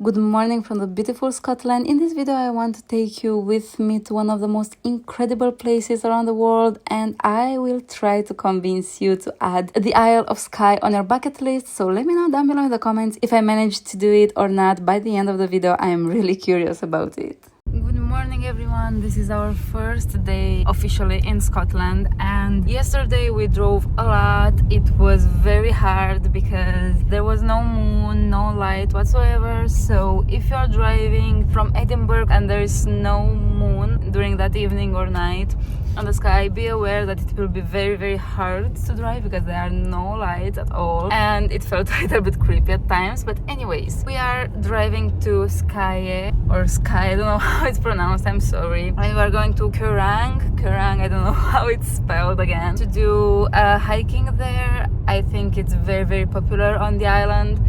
Good morning from the beautiful Scotland. In this video I want to take you with me to one of the most incredible places around the world, and I will try to convince you to add the Isle of Skye on your bucket list. So let me know down below in the comments if I managed to do it or not. By the end of the video I am really curious about it. Good morning everyone, this is our first day officially in Scotland, and yesterday we drove a lot. It was very hard because there was no moon, no light whatsoever. So if you're driving from Edinburgh and there is no moon during that evening or night on the sky, be aware that it will be very hard to drive because there are no lights at all, and it felt a little bit creepy at times. But anyways, we are driving to Skye or Skye, I don't know how it's pronounced, I'm sorry, and we are going to Quiraing, I don't know how it's spelled again, to do hiking there. I think it's very popular on the island,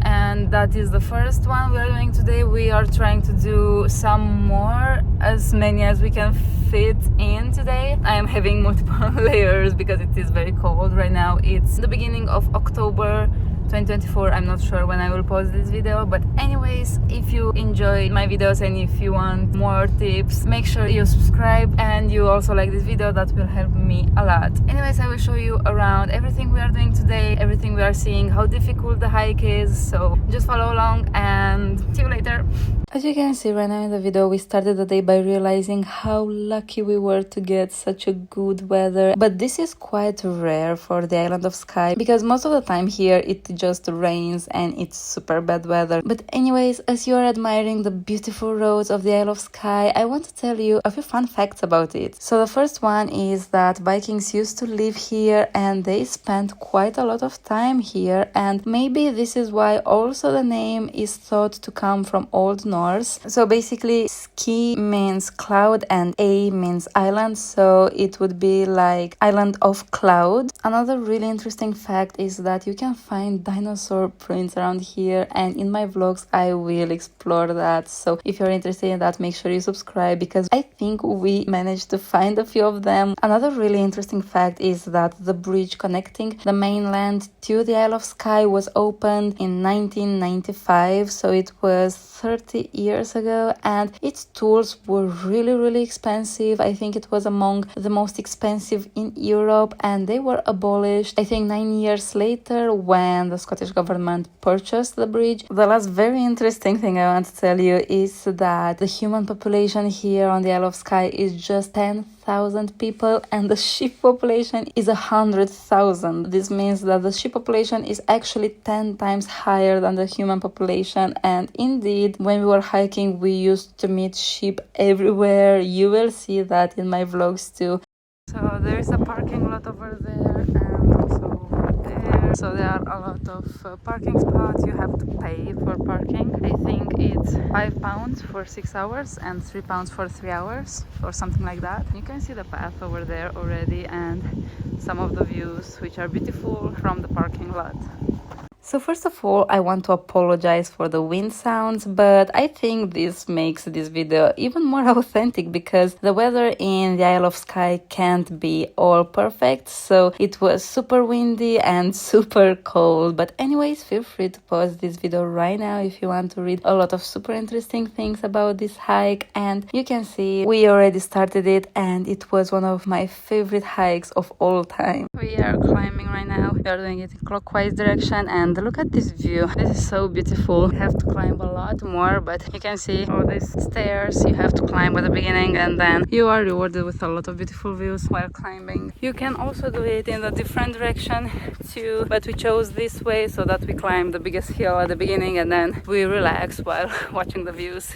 and that is the first one we are doing today. We are trying to do some more, as many as we can fit in today. I am having multiple layers because it is very cold right now. It's the beginning of October 2024. I'm not sure when I will post this video, but anyways, if you enjoy my videos and if you want more tips, make sure you subscribe and you also like this video. That will help me a lot. Anyways, I will show you around everything we are doing today, everything we are seeing, how difficult the hike is. So just follow along and see you later. As you can see right now in the video, we started the day by realizing how lucky we were to get such a good weather. But this is quite rare for the island of Skye because most of the time here it just rains and it's super bad weather. But anyways, as you are admiring the beautiful roads of the Isle of Skye, I want to tell you a few fun facts about it. So the first one is that Vikings used to live here and they spent quite a lot of time here, and maybe this is why also the name is thought to come from Old Norse. So basically Skye means cloud and A means island, so it would be like island of cloud. Another really interesting fact is that you can find dinosaur prints around here, and in my vlogs I will explore that. So if you're interested in that, make sure you subscribe because I think we managed to find a few of them. Another really interesting fact is that the bridge connecting the mainland to the Isle of Skye was opened in 1995, so it was 30 years ago, and its tools were really expensive. I think it was among the most expensive in Europe, and they were abolished I think 9 years later when the Scottish government purchased the bridge. The last very interesting thing I want to tell you is that the human population here on the Isle of Skye is just 10,000 people, and the sheep population is 100,000. This means that the sheep population is actually 10 times higher than the human population. And indeed, when we were hiking, we used to meet sheep everywhere. You will see that in my vlogs too. So there is a parking lot over there and also over there. So there are a lot of parking spots. You have to pay for parking. I think it's £5 for 6 hours and £3 for 3 hours or something like that. You can see the path over there already and some of the views which are beautiful from the parking lot. So first of all, I want to apologize for the wind sounds, but I think this makes this video even more authentic because the weather in the Isle of Skye can't be all perfect. So it was super windy and super cold. But anyways, feel free to pause this video right now if you want to read a lot of super interesting things about this hike. And you can see we already started it and it was one of my favorite hikes of all time. We are climbing right now. We are doing it in clockwise direction, and look at this view. This is so beautiful. You have to climb a lot more, but you can see all these stairs you have to climb at the beginning, and then you are rewarded with a lot of beautiful views while climbing. You can also do it in a different direction too, but we chose this way so that we climb the biggest hill at the beginning and then we relax while watching the views.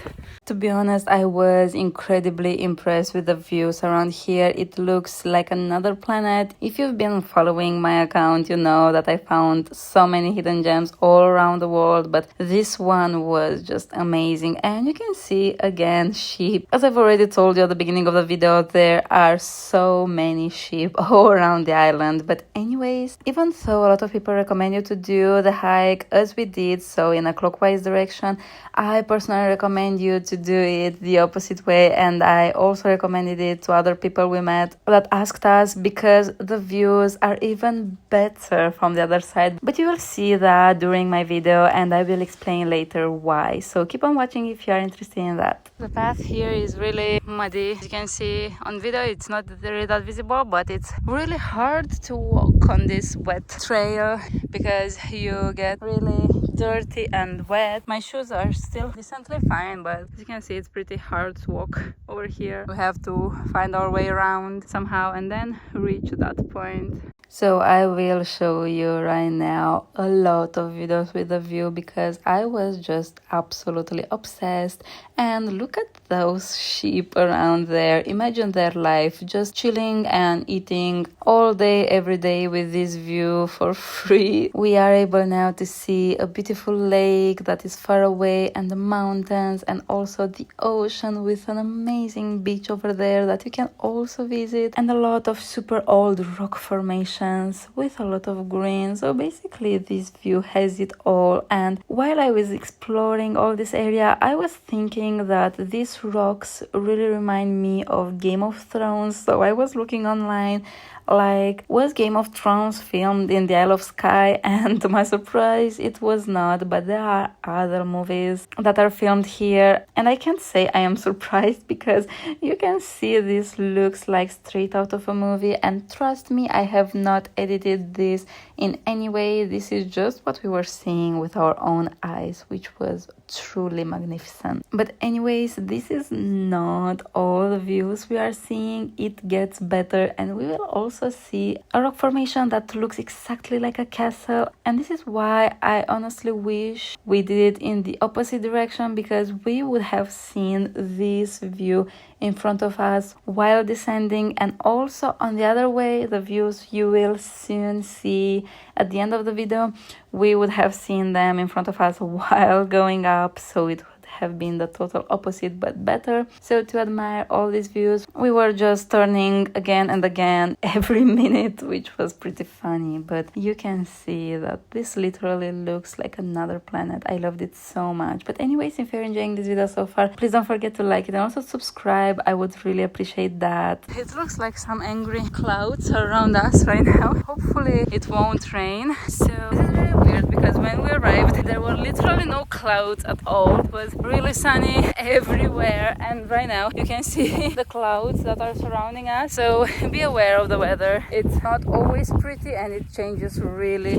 To be honest, I was incredibly impressed with the views around here. It looks like another planet. If you've been following my account, you know that I found so many hidden gems all around the world, but this one was just amazing. And you can see again sheep. As I've already told you at the beginning of the video, there are so many sheep all around the island. But anyways, even though a lot of people recommend you to do the hike as we did, so in a clockwise direction, I personally recommend you to do it the opposite way, and I also recommended it to other people we met that asked us because the views are even better from the other side. But you will see see that during my video, and I will explain later why. So keep on watching if you are interested in that. The path here is really muddy. As you can see on video, it's not really that visible, but it's really hard to walk on this wet trail because you get really dirty and wet. My shoes are still decently fine, but as you can see, it's pretty hard to walk over here. We have to find our way around somehow and then reach that point. So I will show you right now a lot of videos with the view because I was just absolutely obsessed. And look at those sheep around there. Imagine their life, just chilling and eating all day, every day with this view for free. We are able now to see a beautiful lake that is far away and the mountains and also the ocean with an amazing beach over there that you can also visit, and a lot of super old rock formations with a lot of green. So basically this view has it all. And while I was exploring all this area, I was thinking that these rocks really remind me of Game of Thrones. So I was looking online, like, was Game of Thrones filmed in the Isle of Skye? And to my surprise, it was not, but there are other movies that are filmed here, and I can't say I am surprised because you can see this looks like straight out of a movie, and trust me, I have not edited this in any way. This is just what we were seeing with our own eyes, which was truly magnificent. But anyways, this is not all the views we are seeing. It gets better, and we will also see a rock formation that looks exactly like a castle. And this is why I honestly wish we did it in the opposite direction, because we would have seen this view in front of us while descending, and also on the other way, the views you will soon see at the end of the video, we would have seen them in front of us while going up. So it have been the total opposite, but better. So to admire all these views, we were just turning again and again every minute, which was pretty funny. But you can see that this literally looks like another planet. I loved it so much. But anyways, if you're enjoying this video so far, please don't forget to like it and also subscribe. I would really appreciate that. It looks like some angry clouds around us right now. Hopefully it won't rain. So this is very weird because when we arrived, there were literally no clouds at all. It was really sunny everywhere, and right now you can see the clouds that are surrounding us. So be aware of the weather. It's not always pretty and it changes really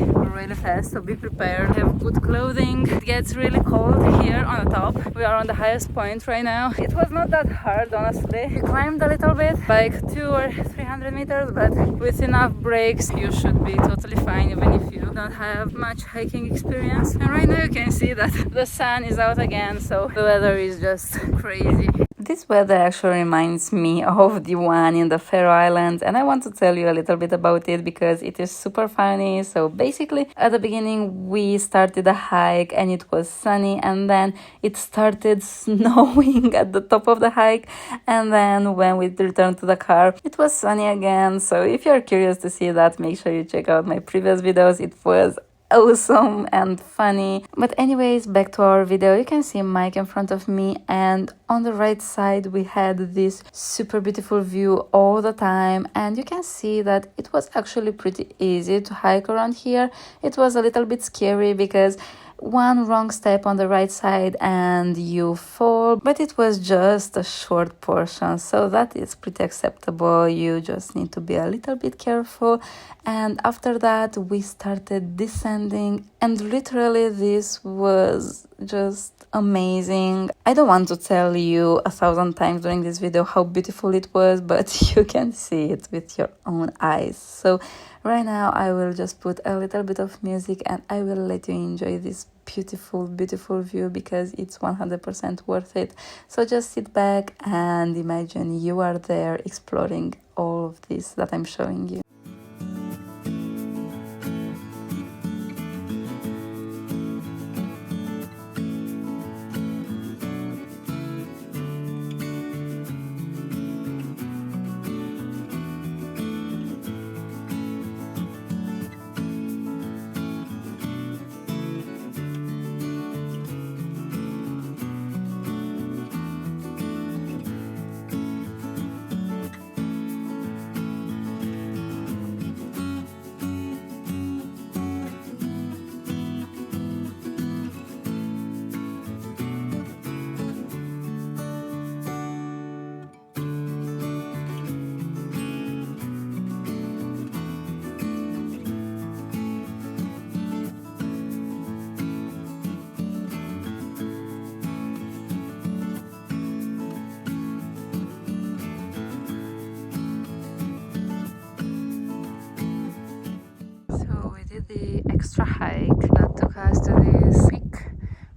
fast, so be prepared. Have good clothing. It gets really cold here on the top. We are on the highest point right now. It was not that hard, honestly. We climbed a little bit, like 200 or 300 meters, but with enough breaks you should be totally fine, even if you don't have much hiking experience. And right now you can see that the sun is out again, so the weather is just crazy. This weather actually reminds me of the one in the Faroe Islands, and I want to tell you a little bit about it because it is super funny. So basically, at the beginning we started a hike and it was sunny, and then it started snowing at the top of the hike, and then when we returned to the car it was sunny again. So if you're curious to see that, make sure you check out my previous videos. It was awesome and funny. But anyways, back to our video. You can see Mike in front of me, and on the right side we had this super beautiful view all the time, and you can see that it was actually pretty easy to hike around here. It was a little bit scary because one wrong step on the right side and you fall, but it was just a short portion, so that is pretty acceptable. You just need to be a little bit careful. And after that we started descending, and literally this was just amazing. I don't want to tell you 1,000 times during this video how beautiful it was, but you can see it with your own eyes. So right now I will just put a little bit of music and I will let you enjoy this beautiful view because it's 100% worth it. So just sit back and imagine you are there exploring all of this that I'm showing you. the extra hike that took us to this peak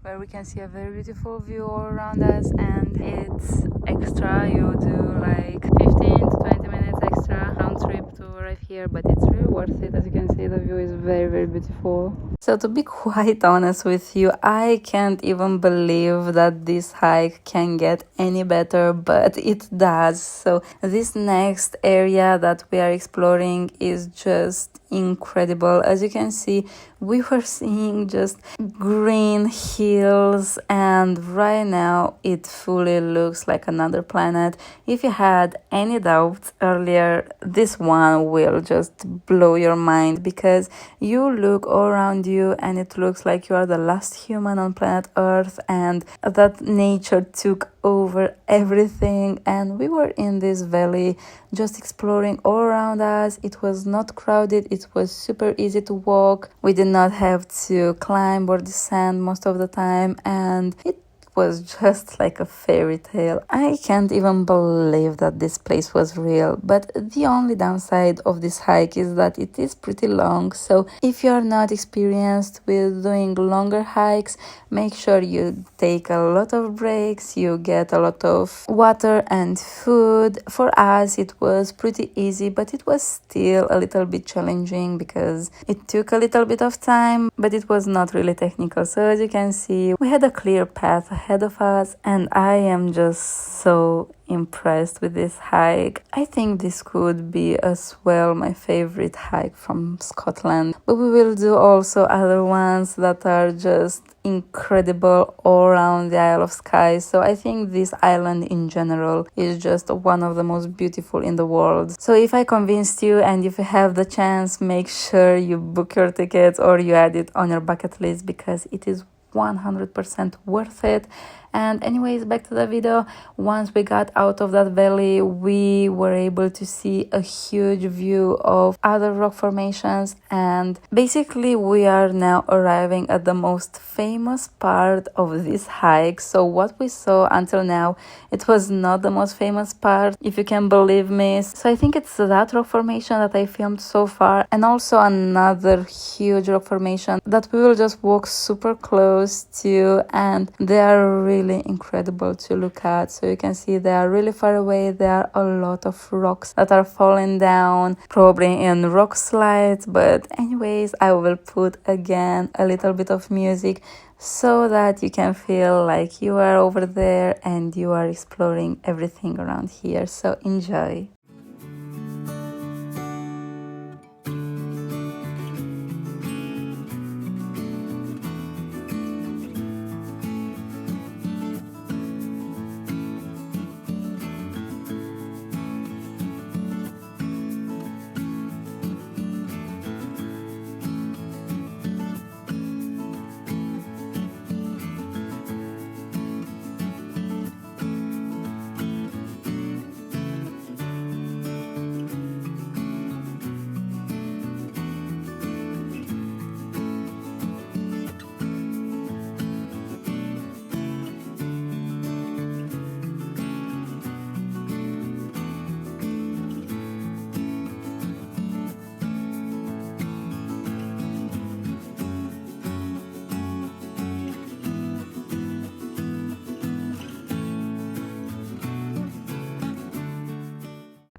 where we can see a very beautiful view all around us, and it's extra. You do like 15 to 20 minutes extra round trip to arrive here, but it's really worth it. As you can see, the view is very beautiful. So to be quite honest with you, I can't even believe that this hike can get any better, but it does. So this next area that we are exploring is just incredible. As you can see, we were seeing just green hills, and right now it fully looks like another planet. If you had any doubts earlier, this one will just blow your mind, because you look all around you and it looks like you are the last human on planet Earth, and that nature took over everything. And we were in this valley just exploring all around us. It was not crowded, it was super easy to walk. We did not have to climb or descend most of the time, and it was just like a fairy tale. I can't even believe that this place was real. But the only downside of this hike is that it is pretty long, so if you are not experienced with doing longer hikes, make sure you take a lot of breaks, you get a lot of water and food. For us it was pretty easy, but it was still a little bit challenging because it took a little bit of time, but it was not really technical. So as you can see, we had a clear path ahead of us, and I am just so impressed with this hike. I think this could be as well my favorite hike from Scotland, but we will do also other ones that are just incredible all around the Isle of Skye. So I think this island in general is just one of the most beautiful in the world. So if I convinced you, and if you have the chance, make sure you book your tickets or you add it on your bucket list, because it is 100% worth it. And anyways, back to the video. Once we got out of that valley, we were able to see a huge view of other rock formations, and basically we are now arriving at the most famous part of this hike. So what we saw until now, it was not the most famous part, if you can believe me. So I think it's that rock formation that I filmed so far, and also another huge rock formation that we will just walk super close to, and they are really incredible to look at. So you can see they are really far away. There are a lot of rocks that are falling down, probably in rock slides. But anyways, I will put again a little bit of music so that you can feel like you are over there and you are exploring everything around here. So enjoy.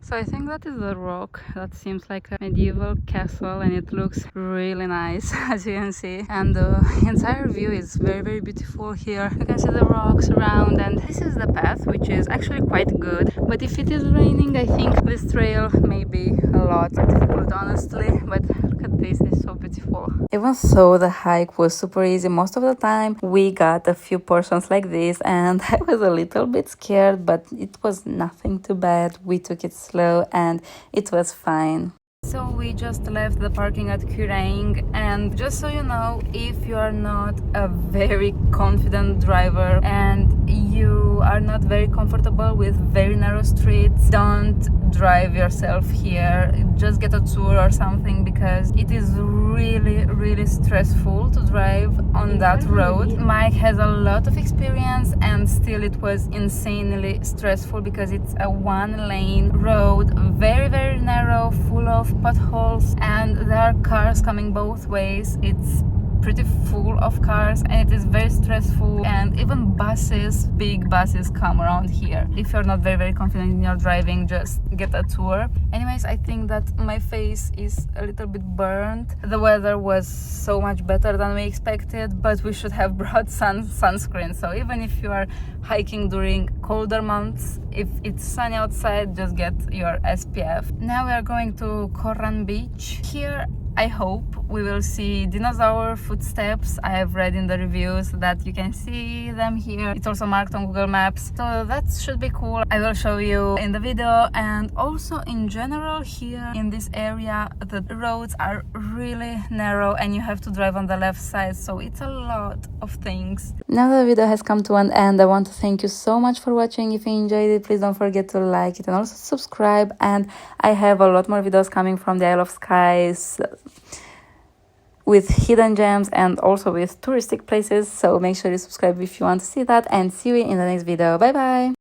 So I think that is the rock that seems like a medieval castle, and it looks really nice, as you can see. And the entire view is very beautiful here. You can see the rocks around, and this is the path, which is actually quite good. But if it is raining, I think this trail may be a lot difficult, honestly. But look at this, it's so beautiful. Even though the hike was super easy most of the time, we got a few portions like this, and I was a little bit scared, but it was nothing too bad. We took it slow and it was fine. So we just left the parking at Quiraing, and just so you know, if you are not a very confident driver and you are are not very comfortable with very narrow streets, don't drive yourself here. Just get a tour or something, because it is really stressful to drive on that road. Mike has a lot of experience, and still it was insanely stressful because it's a one-lane road, very narrow, full of potholes, and there are cars coming both ways. It's pretty full of cars, and it is very stressful, and even buses, big buses, come around here. If you're not very confident in your driving, just get a tour. Anyways, I think that my face is a little bit burned. The weather was so much better than we expected, but we should have brought sunscreen. So even if you are hiking during colder months, if it's sunny outside, just get your SPF. Now we are going to Quiraing beach. Here I hope we will see dinosaur footsteps. I have read in the reviews that you can see them here. It's also marked on Google Maps, so that should be cool. I will show you in the video. And also in general, here in this area, the roads are really narrow and you have to drive on the left side, so it's a lot of things. Now the video has come to an end. I want to thank you so much for watching. If you enjoyed it, please don't forget to like it and also subscribe. And I have a lot more videos coming from the Isle of Skye with hidden gems and also with touristic places, so make sure you subscribe if you want to see that, and see you in the next video. Bye bye.